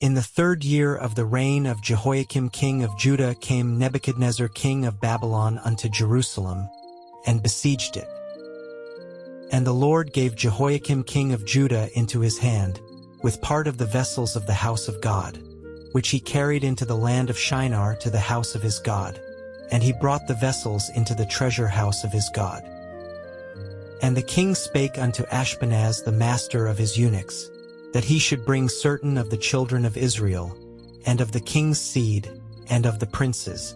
In the 3rd year of the reign of Jehoiakim king of Judah came Nebuchadnezzar king of Babylon unto Jerusalem, and besieged it. And the Lord gave Jehoiakim king of Judah into his hand, with part of the vessels of the house of God, which he carried into the land of Shinar to the house of his God, and he brought the vessels into the treasure house of his God. And the king spake unto Ashpenaz the master of his eunuchs, that he should bring certain of the children of Israel, and of the king's seed, and of the princes,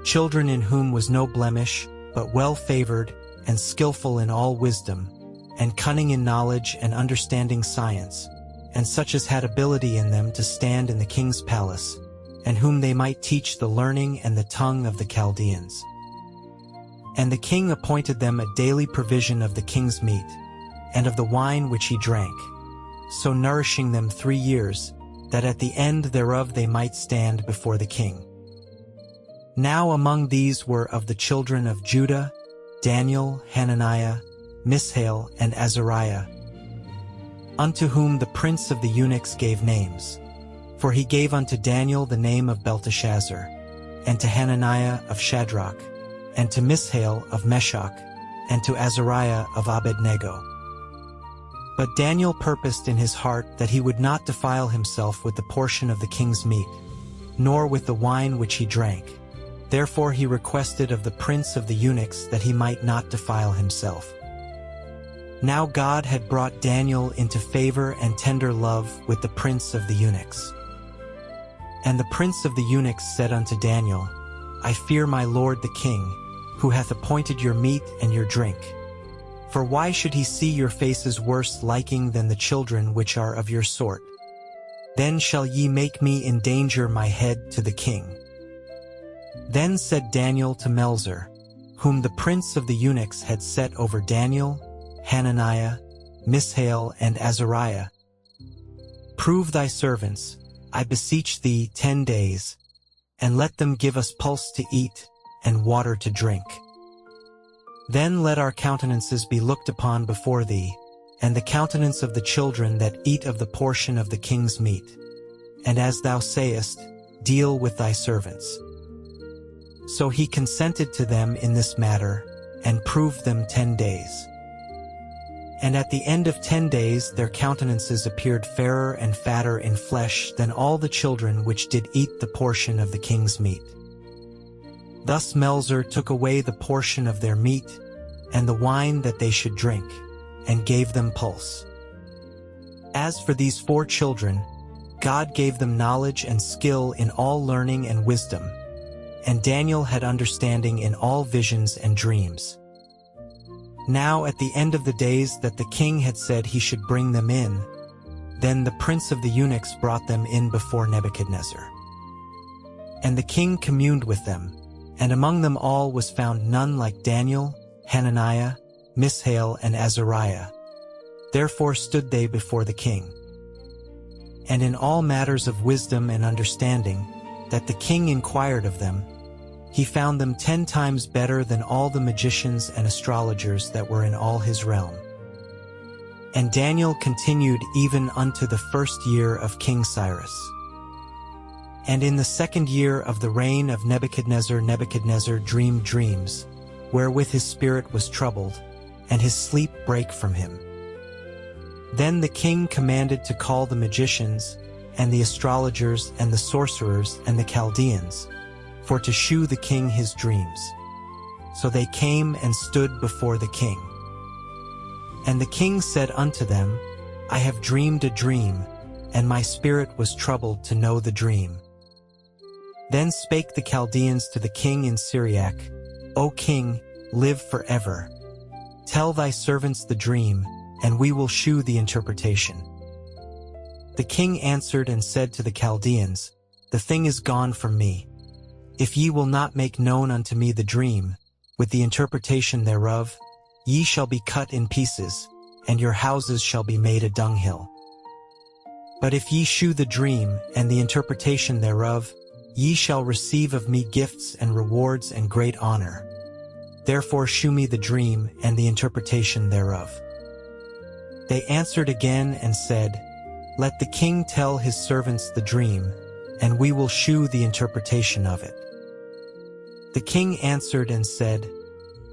children in whom was no blemish, but well-favored, and skillful in all wisdom, and cunning in knowledge and understanding science, and such as had ability in them to stand in the king's palace, and whom they might teach the learning and the tongue of the Chaldeans. And the king appointed them a daily provision of the king's meat, and of the wine which he drank, so nourishing them 3 years, that at the end thereof they might stand before the king. Now among these were of the children of Judah, Daniel, Hananiah, Mishael, and Azariah, unto whom the prince of the eunuchs gave names. For he gave unto Daniel the name of Belteshazzar, and to Hananiah of Shadrach, and to Mishael of Meshach, and to Azariah of Abednego. But Daniel purposed in his heart that he would not defile himself with the portion of the king's meat, nor with the wine which he drank. Therefore he requested of the prince of the eunuchs that he might not defile himself. Now God had brought Daniel into favor and tender love with the prince of the eunuchs. And the prince of the eunuchs said unto Daniel, I fear my lord the king, who hath appointed your meat and your drink. For why should he see your faces worse liking than the children which are of your sort? Then shall ye make me endanger my head to the king. Then said Daniel to Melzar, whom the prince of the eunuchs had set over Daniel, Hananiah, Mishael, and Azariah, Prove thy servants, I beseech thee, 10 days, and let them give us pulse to eat, and water to drink. Then let our countenances be looked upon before thee, and the countenance of the children that eat of the portion of the king's meat. And as thou sayest, deal with thy servants. So he consented to them in this matter, and proved them 10 days. And at the end of 10 days their countenances appeared fairer and fatter in flesh than all the children which did eat the portion of the king's meat. Thus Melzar took away the portion of their meat, and the wine that they should drink, and gave them pulse. As for these 4 children, God gave them knowledge and skill in all learning and wisdom, and Daniel had understanding in all visions and dreams. Now at the end of the days that the king had said he should bring them in, then the prince of the eunuchs brought them in before Nebuchadnezzar. And the king communed with them, and among them all was found none like Daniel, Hananiah, Mishael, and Azariah. Therefore stood they before the king. And in all matters of wisdom and understanding, that the king inquired of them, he found them 10 times better than all the magicians and astrologers that were in all his realm. And Daniel continued even unto the 1st year of King Cyrus. And in the 2nd year of the reign of Nebuchadnezzar, Nebuchadnezzar dreamed dreams, wherewith his spirit was troubled, and his sleep brake from him. Then the king commanded to call the magicians, and the astrologers, and the sorcerers, and the Chaldeans, for to shew the king his dreams. So they came and stood before the king. And the king said unto them, I have dreamed a dream, and my spirit was troubled to know the dream. Then spake the Chaldeans to the king in Syriac, O king, live forever. Tell thy servants the dream, and we will shew the interpretation. The king answered and said to the Chaldeans, The thing is gone from me. If ye will not make known unto me the dream, with the interpretation thereof, ye shall be cut in pieces, and your houses shall be made a dunghill. But if ye shew the dream, and the interpretation thereof, ye shall receive of me gifts and rewards and great honor. Therefore shew me the dream and the interpretation thereof. They answered again and said, Let the king tell his servants the dream, and we will shew the interpretation of it. The king answered and said,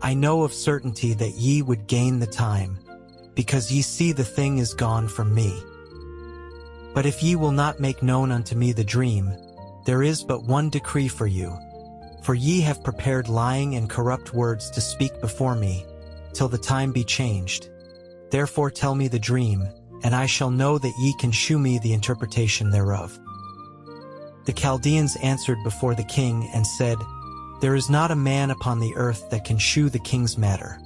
I know of certainty that ye would gain the time, because ye see the thing is gone from me. But if ye will not make known unto me the dream, there is but one decree for you, for ye have prepared lying and corrupt words to speak before me, till the time be changed. Therefore tell me the dream, and I shall know that ye can shew me the interpretation thereof. The Chaldeans answered before the king and said, There is not a man upon the earth that can shew the king's matter.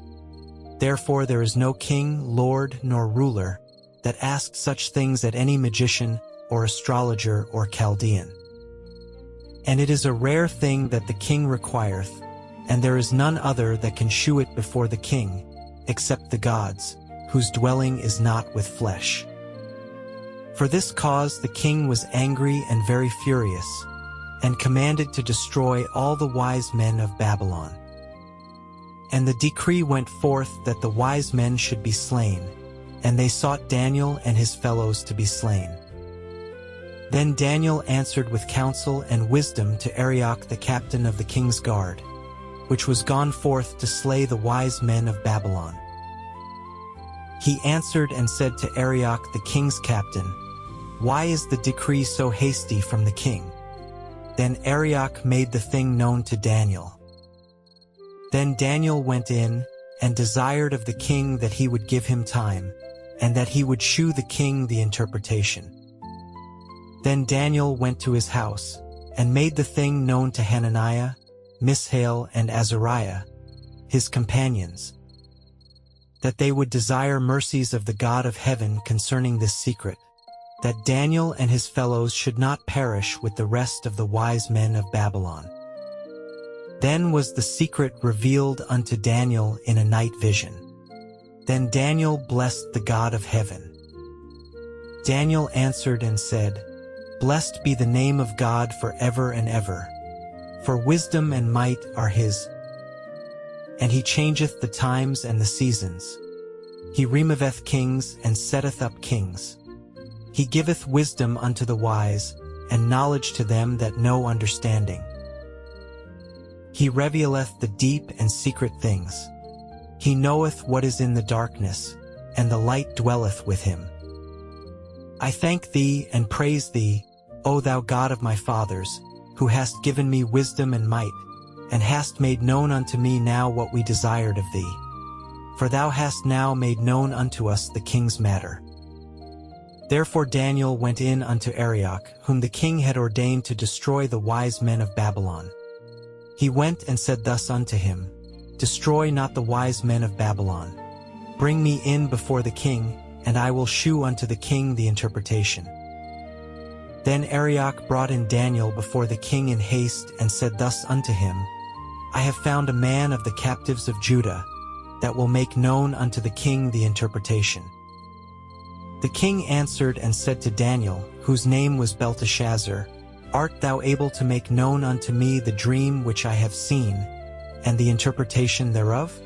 Therefore there is no king, lord, nor ruler that asked such things at any magician or astrologer or Chaldean. And it is a rare thing that the king requireth, and there is none other that can shew it before the king, except the gods, whose dwelling is not with flesh. For this cause the king was angry and very furious, and commanded to destroy all the wise men of Babylon. And the decree went forth that the wise men should be slain, and they sought Daniel and his fellows to be slain. Then Daniel answered with counsel and wisdom to Arioch the captain of the king's guard, which was gone forth to slay the wise men of Babylon. He answered and said to Arioch the king's captain, Why is the decree so hasty from the king? Then Arioch made the thing known to Daniel. Then Daniel went in, and desired of the king that he would give him time, and that he would shew the king the interpretation. Then Daniel went to his house, and made the thing known to Hananiah, Mishael, and Azariah, his companions, that they would desire mercies of the God of heaven concerning this secret, that Daniel and his fellows should not perish with the rest of the wise men of Babylon. Then was the secret revealed unto Daniel in a night vision. Then Daniel blessed the God of heaven. Daniel answered and said, Blessed be the name of God forever and ever, for wisdom and might are his. And he changeth the times and the seasons. He removeth kings and setteth up kings. He giveth wisdom unto the wise, and knowledge to them that know understanding. He revealeth the deep and secret things. He knoweth what is in the darkness, and the light dwelleth with him. I thank thee and praise thee, O thou God of my fathers, who hast given me wisdom and might, and hast made known unto me now what we desired of thee. For thou hast now made known unto us the king's matter. Therefore Daniel went in unto Arioch, whom the king had ordained to destroy the wise men of Babylon. He went and said thus unto him, Destroy not the wise men of Babylon. Bring me in before the king, and I will shew unto the king the interpretation. Then Arioch brought in Daniel before the king in haste, and said thus unto him, I have found a man of the captives of Judah, that will make known unto the king the interpretation. The king answered and said to Daniel, whose name was Belteshazzar, Art thou able to make known unto me the dream which I have seen, and the interpretation thereof?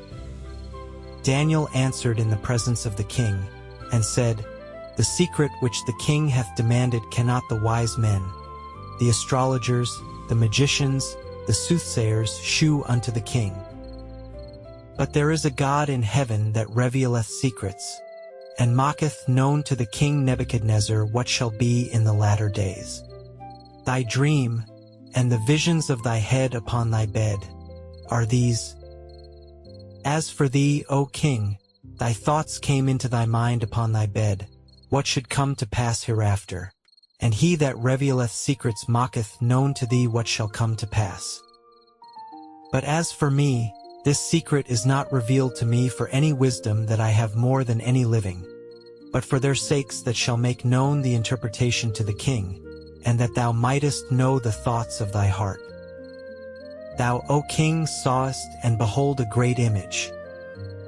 Daniel answered in the presence of the king, and said, The secret which the king hath demanded cannot the wise men, the astrologers, the magicians, the soothsayers shew unto the king. But there is a God in heaven that revealeth secrets, and maketh known to the king Nebuchadnezzar what shall be in the latter days. Thy dream, and the visions of thy head upon thy bed, are these. As for thee, O king, thy thoughts came into thy mind upon thy bed, what should come to pass hereafter, and he that revealeth secrets maketh known to thee what shall come to pass. But as for me, this secret is not revealed to me for any wisdom that I have more than any living, but for their sakes that shall make known the interpretation to the king, and that thou mightest know the thoughts of thy heart. Thou, O king, sawest, and behold, a great image.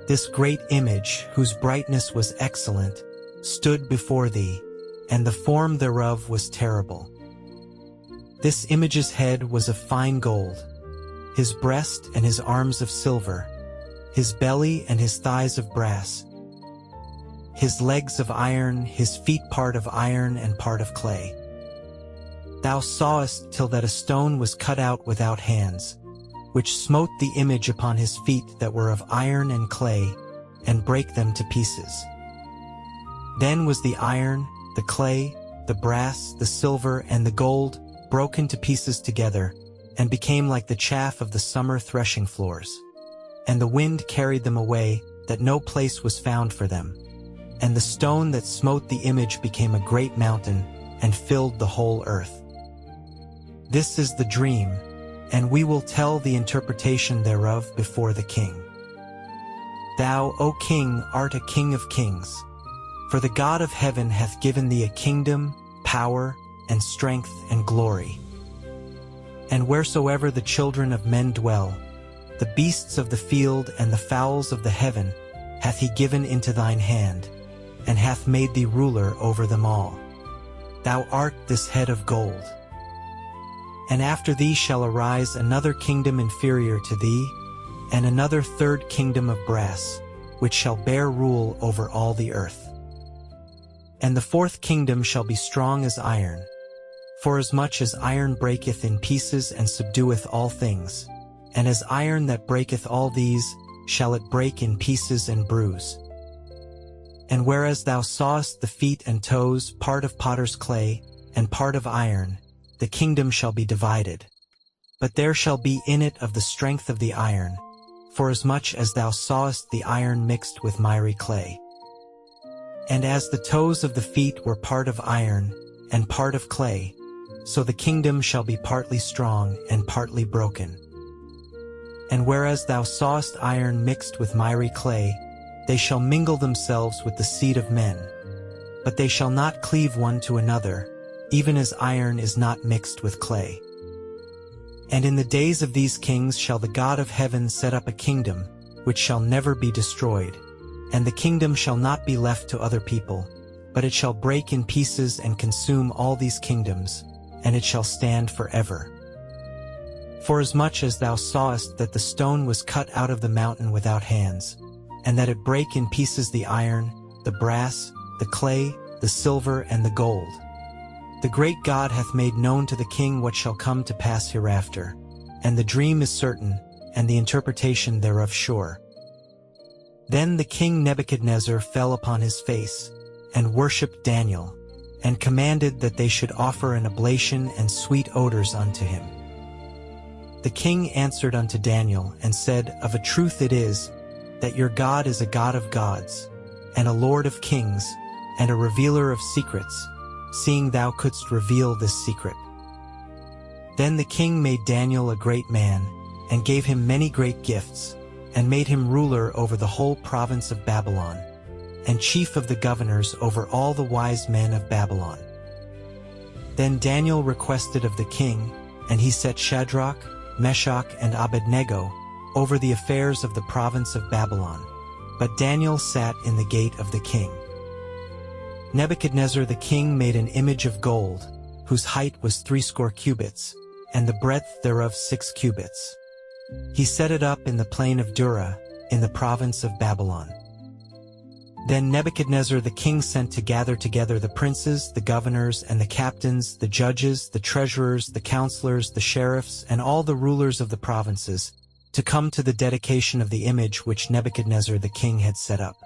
This great image, whose brightness was excellent, stood before thee, and the form thereof was terrible. This image's head was of fine gold, his breast and his arms of silver, his belly and his thighs of brass. his legs of iron, his feet part of iron and part of clay. Thou sawest till that a stone was cut out without hands, which smote the image upon his feet that were of iron and clay, and brake them to pieces. Then was the iron, the clay, the brass, the silver, and the gold broken to pieces together, and became like the chaff of the summer threshing floors. And the wind carried them away, that no place was found for them. And the stone that smote the image became a great mountain, and filled the whole earth. This is the dream, and we will tell the interpretation thereof before the king. Thou, O king, art a king of kings. For the God of heaven hath given thee a kingdom, power, and strength, and glory. And wheresoever the children of men dwell, the beasts of the field and the fowls of the heaven hath he given into thine hand, and hath made thee ruler over them all. Thou art this head of gold. And after thee shall arise another kingdom inferior to thee, and another third kingdom of brass, which shall bear rule over all the earth. And the fourth kingdom shall be strong as iron, forasmuch as iron breaketh in pieces and subdueth all things, and as iron that breaketh all these, shall it break in pieces and bruise. And whereas thou sawest the feet and toes, part of potter's clay, and part of iron, the kingdom shall be divided. But there shall be in it of the strength of the iron, forasmuch as thou sawest the iron mixed with miry clay. And as the toes of the feet were part of iron, and part of clay, so the kingdom shall be partly strong and partly broken. And whereas thou sawest iron mixed with miry clay, they shall mingle themselves with the seed of men, but they shall not cleave one to another, even as iron is not mixed with clay. And in the days of these kings shall the God of heaven set up a kingdom, which shall never be destroyed, and the kingdom shall not be left to other people, but it shall break in pieces and consume all these kingdoms, and it shall stand forever. Forasmuch as thou sawest that the stone was cut out of the mountain without hands, and that it brake in pieces the iron, the brass, the clay, the silver, and the gold. The great God hath made known to the king what shall come to pass hereafter, and the dream is certain, and the interpretation thereof sure. Then the king Nebuchadnezzar fell upon his face, and worshipped Daniel, and commanded that they should offer an oblation and sweet odors unto him. The king answered unto Daniel, and said, Of a truth it is, that your God is a God of gods, and a Lord of kings, and a revealer of secrets, seeing thou couldst reveal this secret. Then the king made Daniel a great man, and gave him many great gifts, and made him ruler over the whole province of Babylon, and chief of the governors over all the wise men of Babylon. Then Daniel requested of the king, and he set Shadrach, Meshach, and Abednego over the affairs of the province of Babylon, but Daniel sat in the gate of the king. Nebuchadnezzar the king made an image of gold, whose height was 60 cubits, and the breadth thereof 6 cubits. He set it up in the plain of Dura, in the province of Babylon. Then Nebuchadnezzar the king sent to gather together the princes, the governors, and the captains, the judges, the treasurers, the counselors, the sheriffs, and all the rulers of the provinces, to come to the dedication of the image which Nebuchadnezzar the king had set up.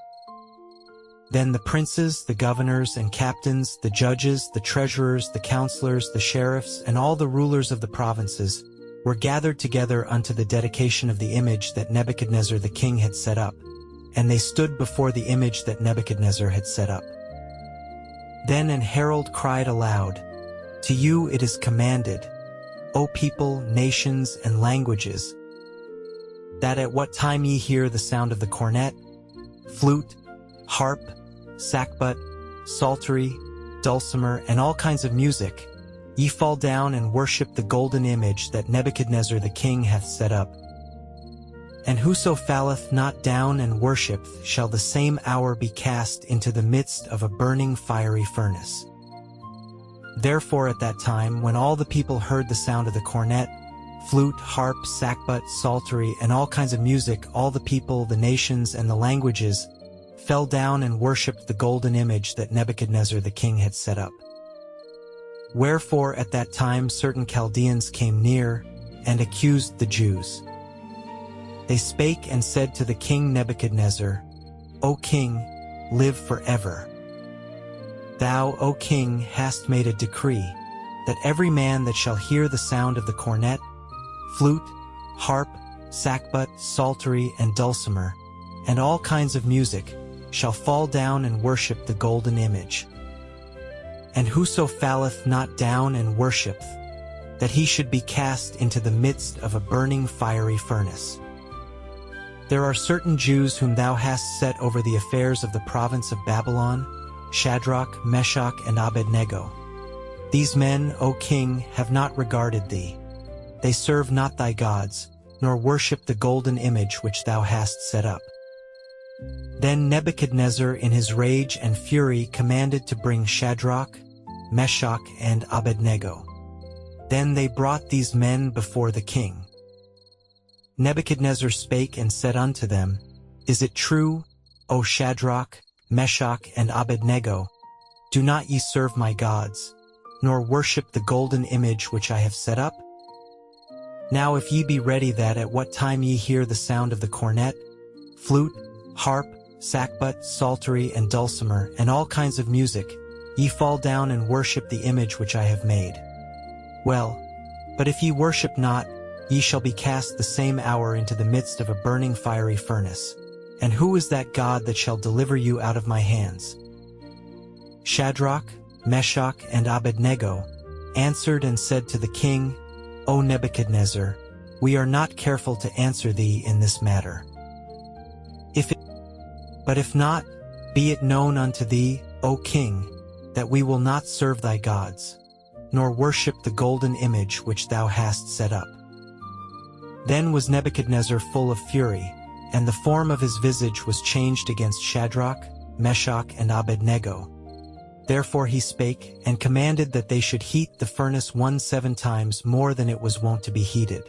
Then the princes, the governors, and captains, the judges, the treasurers, the counselors, the sheriffs, and all the rulers of the provinces were gathered together unto the dedication of the image that Nebuchadnezzar the king had set up, and they stood before the image that Nebuchadnezzar had set up. Then an herald cried aloud, To you it is commanded, O people, nations, and languages, that at what time ye hear the sound of the cornet, flute, harp, sackbut, psaltery, dulcimer, and all kinds of music, ye fall down and worship the golden image that Nebuchadnezzar the king hath set up. And whoso falleth not down and worshipeth shall the same hour be cast into the midst of a burning fiery furnace. Therefore at that time, when all the people heard the sound of the cornet, flute, harp, sackbut, psaltery, and all kinds of music, all the people, the nations, and the languages fell down and worshipped the golden image that Nebuchadnezzar the king had set up. Wherefore at that time certain Chaldeans came near and accused the Jews. They spake and said to the king Nebuchadnezzar, O king, live forever. Thou, O king, hast made a decree, that every man that shall hear the sound of the cornet, flute, harp, sackbut, psaltery, and dulcimer, and all kinds of music, shall fall down and worship the golden image. And whoso falleth not down and worshipeth, that he should be cast into the midst of a burning fiery furnace. There are certain Jews whom thou hast set over the affairs of the province of Babylon, Shadrach, Meshach, and Abednego. These men, O king, have not regarded thee. They serve not thy gods, nor worship the golden image which thou hast set up. Then Nebuchadnezzar in his rage and fury commanded to bring Shadrach, Meshach, and Abednego. Then they brought these men before the king. Nebuchadnezzar spake and said unto them, Is it true, O Shadrach, Meshach, and Abednego, do not ye serve my gods, nor worship the golden image which I have set up? Now if ye be ready that at what time ye hear the sound of the cornet, flute, harp, sackbut, psaltery, and dulcimer, and all kinds of music, ye fall down and worship the image which I have made. Well, but if ye worship not, ye shall be cast the same hour into the midst of a burning fiery furnace. And who is that God that shall deliver you out of my hands? Shadrach, Meshach, and Abednego answered and said to the king, O Nebuchadnezzar, we are not careful to answer thee in this matter. But if not, be it known unto thee, O king, that we will not serve thy gods, nor worship the golden image which thou hast set up. Then was Nebuchadnezzar full of fury, and the form of his visage was changed against Shadrach, Meshach, and Abednego. Therefore he spake, and commanded that they should heat the furnace 17 times more than it was wont to be heated.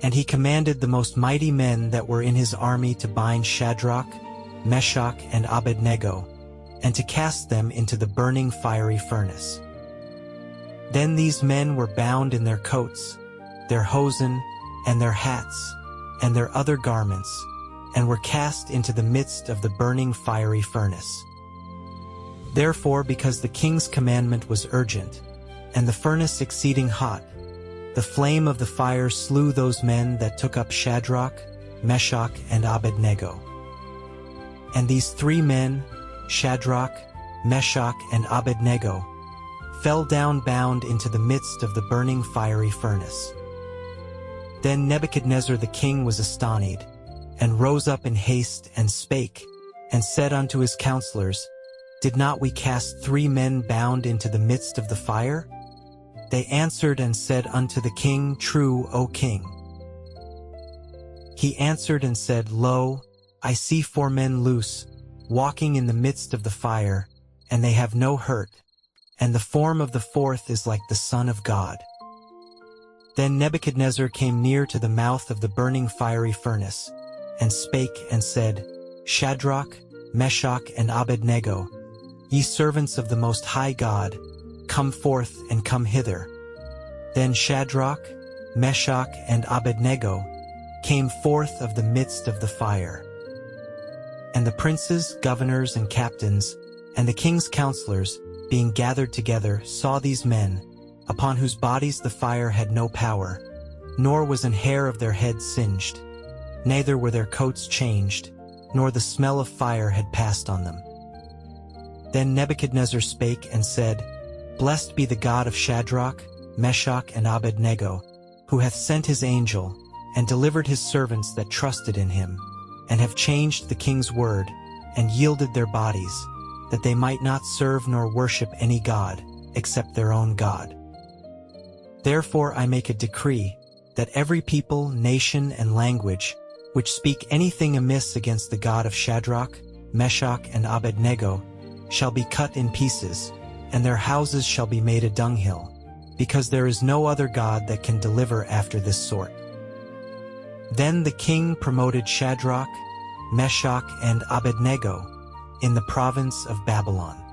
And he commanded the most mighty men that were in his army to bind Shadrach, Meshach, and Abednego, and to cast them into the burning fiery furnace. Then these men were bound in their coats, their hosen, and their hats, and their other garments, and were cast into the midst of the burning fiery furnace. Therefore, because the king's commandment was urgent, and the furnace exceeding hot, the flame of the fire slew those men that took up Shadrach, Meshach, and Abednego. And these 3 men, Shadrach, Meshach, and Abednego, fell down bound into the midst of the burning fiery furnace. Then Nebuchadnezzar the king was astonished, and rose up in haste, and spake, and said unto his counselors, Did not we cast 3 men bound into the midst of the fire? They answered and said unto the king, True, O king. He answered and said, Lo, I see 4 men loose, walking in the midst of the fire, and they have no hurt, and the form of the 4th is like the Son of God. Then Nebuchadnezzar came near to the mouth of the burning fiery furnace, and spake and said, Shadrach, Meshach, and Abednego, ye servants of the Most High God, come forth and come hither. Then Shadrach, Meshach, and Abednego came forth of the midst of the fire. And the princes, governors, and captains, and the king's counselors, being gathered together, saw these men, upon whose bodies the fire had no power, nor was an hair of their head singed, neither were their coats changed, nor the smell of fire had passed on them. Then Nebuchadnezzar spake and said, Blessed be the God of Shadrach, Meshach, and Abednego, who hath sent his angel, and delivered his servants that trusted in him, and have changed the king's word, and yielded their bodies, that they might not serve nor worship any god, except their own God. Therefore I make a decree, that every people, nation, and language, which speak anything amiss against the God of Shadrach, Meshach, and Abednego, shall be cut in pieces, and their houses shall be made a dunghill, because there is no other God that can deliver after this sort. Then the king promoted Shadrach, Meshach, and Abednego, in the province of Babylon.